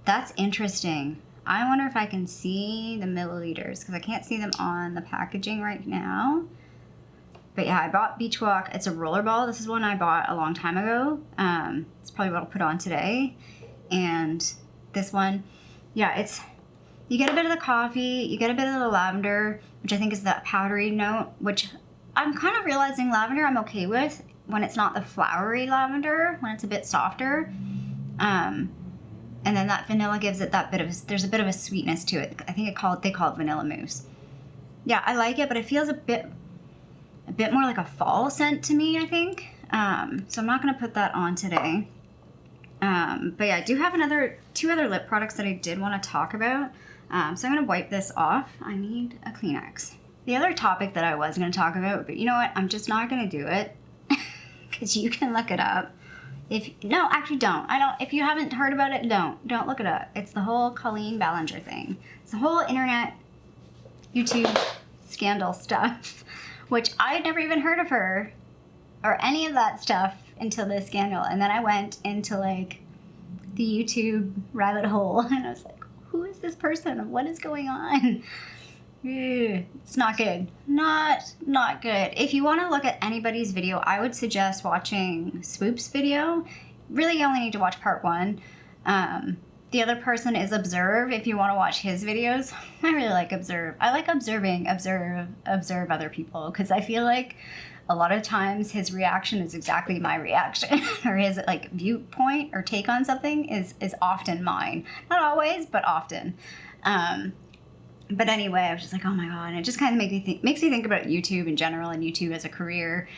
That's interesting. I wonder if I can see the milliliters because I can't see them on the packaging right now. But yeah, I bought Beach Walk. It's a rollerball. This is one I bought a long time ago. It's probably what I'll put on today. And this one, yeah, you get a bit of the coffee, you get a bit of the lavender, which I think is that powdery note, which I'm kind of realizing lavender I'm okay with when it's not the flowery lavender, when it's a bit softer. And then that vanilla gives it that there's a bit of a sweetness to it. I think they call it vanilla mousse. Yeah, I like it, but it feels a bit more like a fall scent to me, I think. So I'm not gonna put that on today. But yeah, I do have 2 other lip products that I did want to talk about. So I'm going to wipe this off. I need a Kleenex. The other topic that I was going to talk about, but you know what? I'm just not going to do it because you can look it up. No, actually don't. If you haven't heard about it, don't look it up. It's the whole Colleen Ballinger thing. It's the whole internet, YouTube scandal stuff, which I had never even heard of her or any of that stuff until this scandal. And then I went into like the YouTube rabbit hole and I was like, who is this person? What is going on? It's not good. Not good. If you want to look at anybody's video, I would suggest watching Swoop's video. Really, you only need to watch part 1. The other person is Observe. If you want to watch his videos, I really like Observe. I like observe other people because I feel like a lot of times his reaction is exactly my reaction or his like viewpoint or take on something is often mine. Not always, but often. But anyway, I was just like, oh my God. And it just kind of makes me think about YouTube in general and YouTube as a career,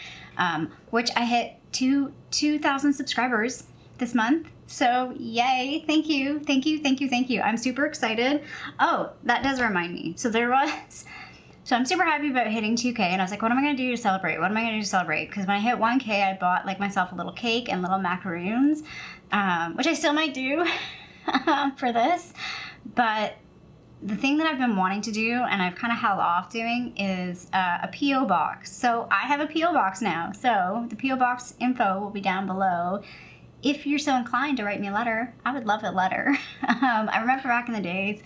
which I hit 2,000 subscribers this month. So yay. Thank you. I'm super excited. Oh, that does remind me. So I'm super happy about hitting 2K, and I was like, what am I going to do to celebrate? Because when I hit 1K, I bought like myself a little cake and little macaroons, which I still might do for this. But the thing that I've been wanting to do and I've kind of held off doing is a P.O. box. So I have a P.O. box now. So the P.O. box info will be down below. If you're so inclined to write me a letter, I would love a letter. I remember back in the days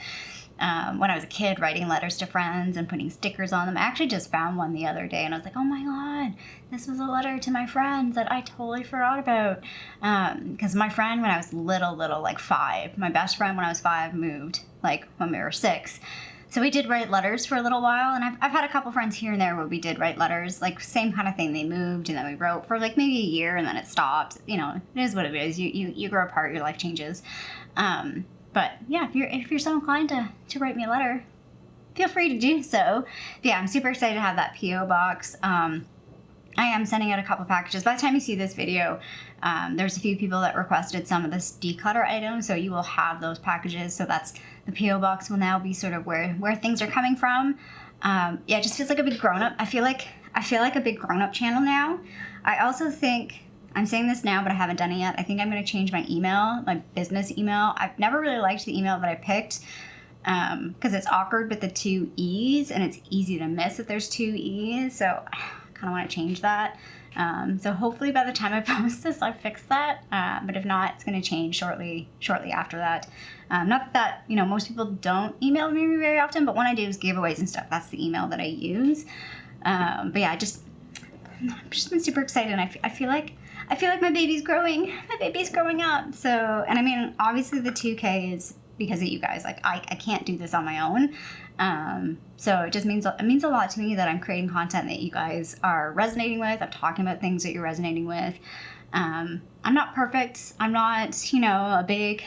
when I was a kid writing letters to friends and putting stickers on them. I actually just found one the other day and I was like, oh my God, this was a letter to my friends that I totally forgot about. Because my friend when I was little, like 5, my best friend when I was 5 moved like when we were 6. So we did write letters for a little while, and I've had a couple friends here and there where we did write letters, like same kind of thing. They moved, and then we wrote for like maybe a year, and then it stopped. You know, it is what it is. You grow apart, your life changes. But yeah, if you're so inclined to write me a letter, feel free to do so. But yeah, I'm super excited to have that PO box. I am sending out a couple packages. By the time you see this video, there's a few people that requested some of this declutter items, so you will have those packages. So that's the PO box will now be sort of where things are coming from. Yeah, it just feels like a big grown up. I feel like a big grown up channel now. I also think I'm saying this now, but I haven't done it yet. I think I'm going to change my email, my business email. I've never really liked the email that I picked because it's awkward with the 2 E's, and it's easy to miss if there's 2 E's. So kind of want to change that. So hopefully by the time I post this, I'll fix that. But if not, it's going to change shortly after that. Not that, you know, most people don't email me very often, but when I do is giveaways and stuff, that's the email that I use. But yeah, I've just been super excited. And I feel like my baby's growing. My baby's growing up. So, and I mean, obviously the 2K is because of you guys. Like I can't do this on my own. So it means a lot to me that I'm creating content that you guys are resonating with. I'm talking about things that you're resonating with. I'm not perfect. I'm not, you know, a big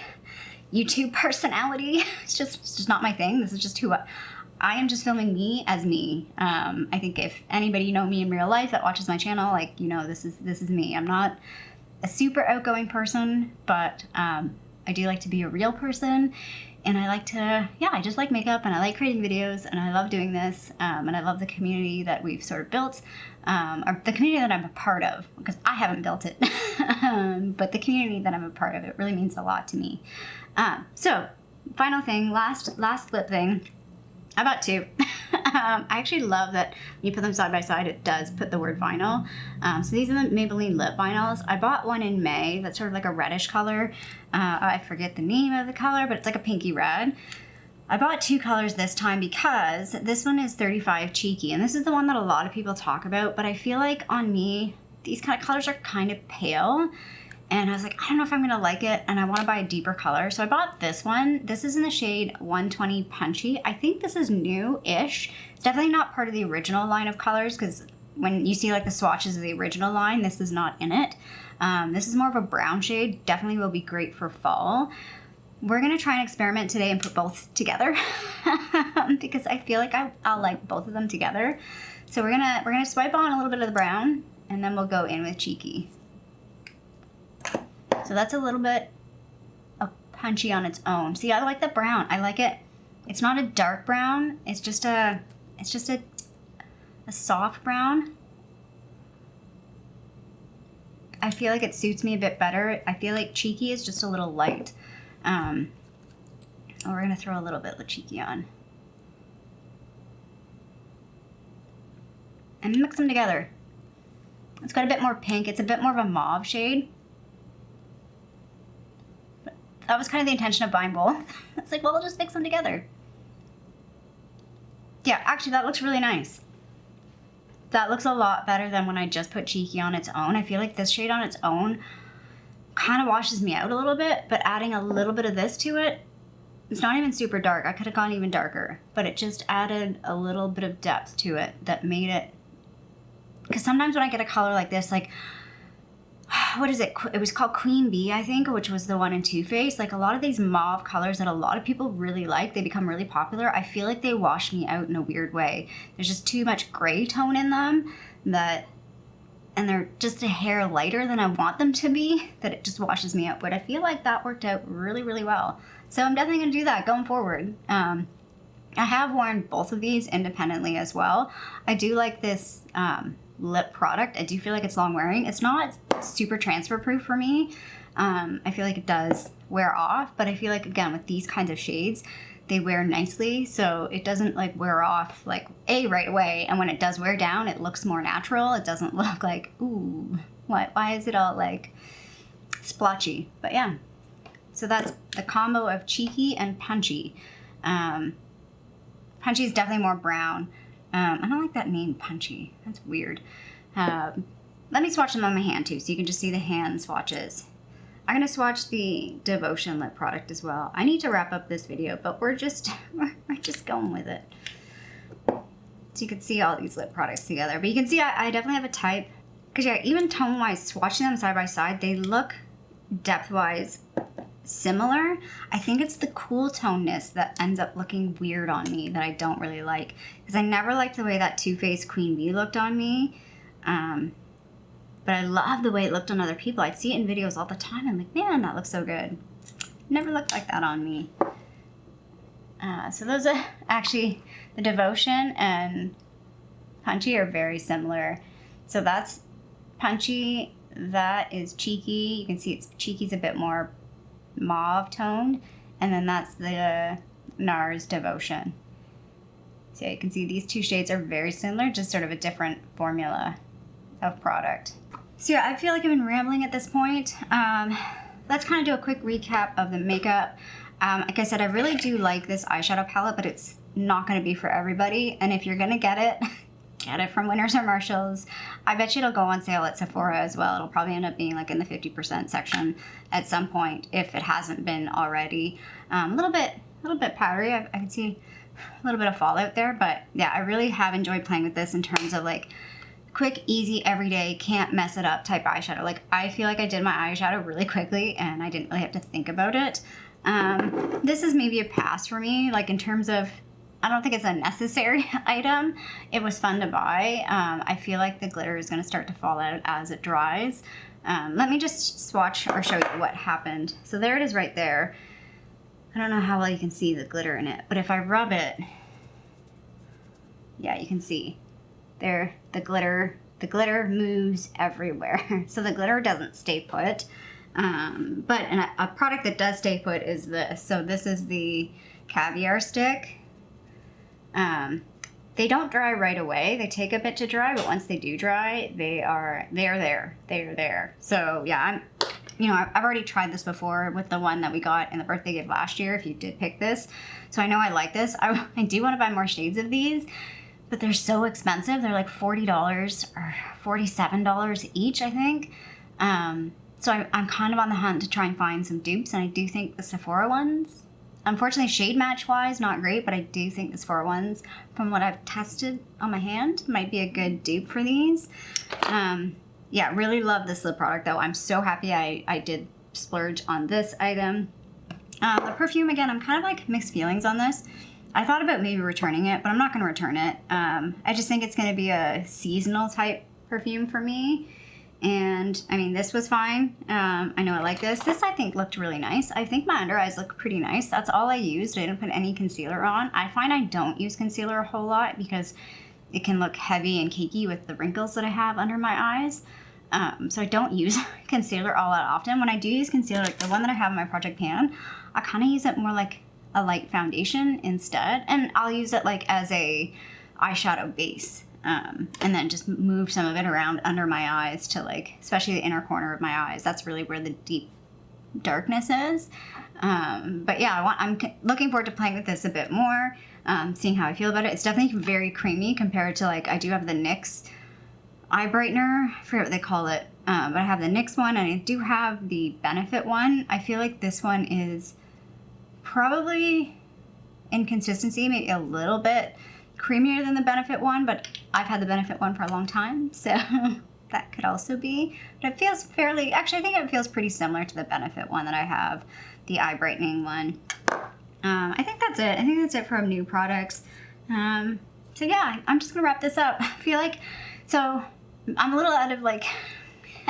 YouTube personality. It's just not my thing. This is just who I am, just filming me as me. I think if anybody know me in real life that watches my channel, like, you know, this is me. I'm not a super outgoing person, but I do like to be a real person. And I like to, yeah, I just like makeup and I like creating videos and I love doing this. And I love the community that we've sort of built, or the community that I'm a part of, because I haven't built it. But the community that I'm a part of, it really means a lot to me. So final thing, last lip thing. I bought 2. I actually love that when you put them side by side, it does put the word vinyl. So these are the Maybelline lip vinyls. I bought one in May that's sort of like a reddish color. I forget the name of the color, but it's like a pinky red. I bought 2 colors this time because this one is 35 Cheeky, and this is the one that a lot of people talk about, but I feel like on me, these kind of colors are kind of pale. And I was like, I don't know if I'm going to like it, and I want to buy a deeper color. So I bought this one. This is in the shade 120 Punchy. I think this is new-ish. It's definitely not part of the original line of colors, because when you see like the swatches of the original line, this is not in it. This is more of a brown shade. Definitely will be great for fall. We're going to try and experiment today and put both together because I feel like I'll like both of them together. So we're gonna swipe on a little bit of the brown, and then we'll go in with Cheeky. So that's a little bit of punchy on its own. See, I like the brown. I like it. It's not a dark brown. It's just a soft brown. I feel like it suits me a bit better. I feel like Cheeky is just a little light. We're gonna throw a little bit of Cheeky on. And mix them together. It's got a bit more pink. It's a bit more of a mauve shade. That was kind of the intention of buying both. It's like, well, we'll just mix them together. Yeah, actually, that looks really nice. That looks a lot better than when I just put Cheeky on its own. I feel like this shade on its own kind of washes me out a little bit, but adding a little bit of this to it, it's not even super dark. I could have gone even darker, but it just added a little bit of depth to it that made it... Because sometimes when I get a color like this, like... What is it? It was called Queen Bee, I think, which was the one in Too Faced. Like a lot of these mauve colors that a lot of people really like, they become really popular. I feel like they wash me out in a weird way. There's just too much gray tone in them and they're just a hair lighter than I want them to be, that it just washes me out. But I feel like that worked out really, really well. So I'm definitely going to do that going forward. I have worn both of these independently as well. I do like this lip product. I do feel like it's long wearing. It's not super transfer proof for me. I feel like it does wear off, but I feel like, again, with these kinds of shades, they wear nicely, so it doesn't like wear off like right away, and when it does wear down, it looks more natural. It doesn't look like, ooh, why is it all like splotchy? But yeah, so that's the combo of cheeky and punchy. Punchy is definitely more brown. I don't like that name, punchy. That's weird. Let me swatch them on my hand too, so you can just see the hand swatches. I'm gonna swatch the Devotion lip product as well. I need to wrap up this video, but we're just going with it. So you can see all these lip products together. But you can see I definitely have a type. Because yeah, even tone-wise, swatching them side by side, they look depth-wise similar. I think it's the cool toneness that ends up looking weird on me that I don't really like. Because I never liked the way that Too Faced Queen Bee looked on me. But I love the way it looked on other people. I'd see it in videos all the time. I'm like, man, that looks so good. Never looked like that on me. So those are actually, the Devotion and Punchy are very similar. So that's Punchy, that is Cheeky. You can see Cheeky's a bit more mauve toned. And then that's the NARS Devotion. So you can see these two shades are very similar, just sort of a different formula of product. So yeah, I feel like I've been rambling at this point. Let's kind of do a quick recap of the makeup. Like I said, I really do like this eyeshadow palette, but it's not going to be for everybody. And if you're going to get it from Winners or Marshalls. I bet you it'll go on sale at Sephora as well. It'll probably end up being like in the 50% section at some point if it hasn't been already. A little bit powdery. I can see a little bit of fallout there, but yeah, I really have enjoyed playing with this in terms of like quick, easy, everyday, can't mess it up type eyeshadow. Like I feel like I did my eyeshadow really quickly and I didn't really have to think about it. This is maybe a pass for me, like in terms of, I don't think it's a necessary item. It was fun to buy. I feel like the glitter is going to start to fall out as it dries. Let me just swatch or show you what happened. So there it is right there. I don't know how well you can see the glitter in it, but if I rub it, yeah, you can see there the glitter moves everywhere. So the glitter doesn't stay put. But a product that does stay put is this. So this is the Caviar Stick. They don't dry right away. They take a bit to dry, but once they do dry, they are there. So yeah, I've already tried this before with the one that we got in the birthday gift last year, if you did pick this. So I know I like this. I do want to buy more shades of these, but they're so expensive. They're like $40 or $47 each, I think. So I'm kind of on the hunt to try and find some dupes, and I do think the Sephora ones, unfortunately shade match wise, not great, but I do think the Sephora ones, from what I've tested on my hand, might be a good dupe for these. Yeah, really love this lip product though. I'm so happy I did splurge on this item. The perfume, again, I'm kind of like mixed feelings on this. I thought about maybe returning it, but I'm not going to return it. I just think it's going to be a seasonal type perfume for me. And I mean, this was fine. I know I like this. This I think looked really nice. I think my under eyes look pretty nice. That's all I used. I didn't put any concealer on. I find I don't use concealer a whole lot because it can look heavy and cakey with the wrinkles that I have under my eyes. So I don't use concealer all that often. When I do use concealer, like the one that I have in my Project Pan, I kind of use it more like a light foundation instead. And I'll use it like as a eyeshadow base. And then just move some of it around under my eyes to like, especially the inner corner of my eyes. That's really where the deep darkness is. But yeah, I'm looking forward to playing with this a bit more, seeing how I feel about it. It's definitely very creamy compared to like, I do have the NYX eye brightener, I forget what they call it, but I have the NYX one and I do have the Benefit one. I feel like this one is probably in consistency, maybe a little bit creamier than the Benefit one, but I've had the Benefit one for a long time, so that could also be. But it feels fairly, actually I think it feels pretty similar to the Benefit one that I have, the eye brightening one. I think that's it. I think that's it from new products. So yeah, I'm just gonna wrap this up. I feel like, so I'm a little out of like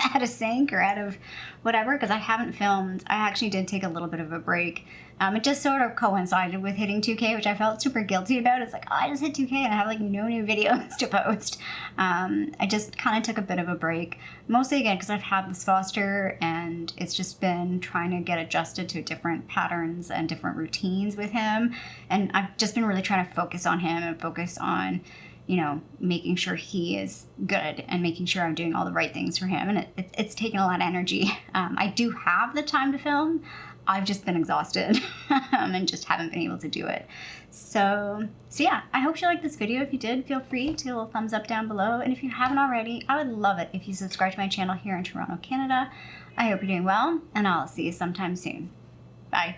out of sync or out of whatever, because I haven't filmed. I actually did take a little bit of a break. It just sort of coincided with hitting 2K, which I felt super guilty about. It's like, oh, I just hit 2K and I have like no new videos to post. I just kind of took a bit of a break, mostly again because I've had this foster and it's just been trying to get adjusted to different patterns and different routines with him. And I've just been really trying to focus on him and focus on, you know, making sure he is good and making sure I'm doing all the right things for him. And it's taken a lot of energy. I do have the time to film. I've just been exhausted and just haven't been able to do it. So yeah, I hope you liked this video. If you did, feel free to a thumbs up down below. And if you haven't already, I would love it if you subscribe to my channel here in Toronto, Canada. I hope you're doing well, and I'll see you sometime soon. Bye.